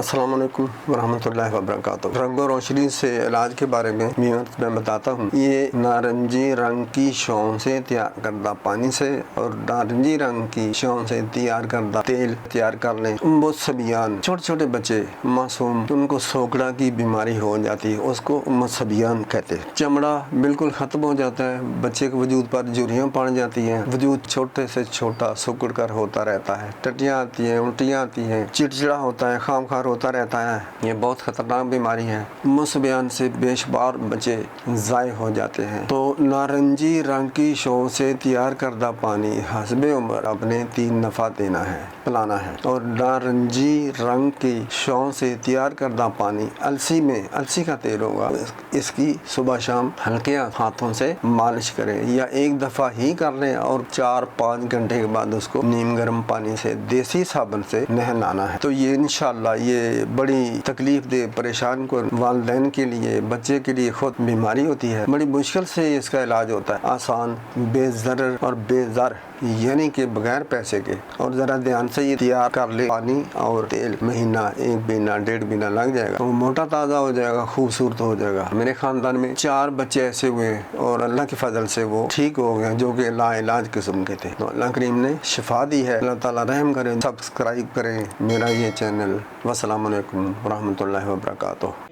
السلام علیکم ورحمۃ اللہ وبرکاتہ۔ رنگ و روشنی سے علاج کے بارے میں میں بتاتا ہوں۔ یہ نارنجی رنگ کی شون سے تیار کردہ پانی سے اور نارنجی رنگ کی شون سے تیار کردہ تیل تیار کر لیں۔ مصبیان، چھوٹے چھوٹے بچے معصوم، ان کو سوکڑا کی بیماری ہو جاتی ہے، اس کو مصبیان کہتے ہیں۔ چمڑا بالکل ختم ہو جاتا ہے، بچے کے وجود پر جھریاں پڑ جاتی ہیں، وجود چھوٹے سے چھوٹا سکڑ کر ہوتا رہتا ہے، ٹٹیاں آتی ہیں، الٹیاں آتی ہیں، چڑچڑا ہوتا ہے، خام خار ہوتا رہتا ہے۔ یہ بہت خطرناک بیماری ہے۔ مصبیان سے بے شمار بچے ضائع ہو جاتے ہیں۔ تو نارنجی رنگ کی شون سے تیار کردہ پانی حسب عمر اپنے 3 دفعہ دینا ہے، پلانا ہے۔ اور نارنجی رنگ کی شون سے تیار کردہ پانی السی کا تیل ہوگا، اس کی صبح شام ہلکے ہاتھوں سے مالش کریں یا 1 دفعہ ہی کر لیں اور 4-5 گھنٹے کے بعد اس کو نیم گرم پانی سے دیسی صابن سے نہلانا ہے۔ تو یہ انشاءاللہ یہ بڑی تکلیف دہ پریشان کو والدین کے لیے، بچے کے لیے خود بیماری ہوتی ہے، بڑی مشکل سے اس کا علاج ہوتا ہے، آسان، بے ضرر اور بے زر، یعنی کہ بغیر پیسے کے۔ اور ذرا دھیان سے یہ تیار کر لے، پانی اور تیل مہینہ 1 مہینہ 1.5 مہینہ لگ جائے گا تو موٹا تازہ ہو جائے گا، خوبصورت ہو جائے گا۔ میرے خاندان میں 4 بچے ایسے ہوئے اور اللہ کے فضل سے وہ ٹھیک ہو گئے جو کہ لا علاج قسم کے تھے۔ تو اللہ کریم نے شفا دی ہے۔ اللہ تعالیٰ رحم کریں، سبسکرائب کریں میرا یہ چینل۔ والسلام علیکم ورحمۃ اللہ وبرکاتہ۔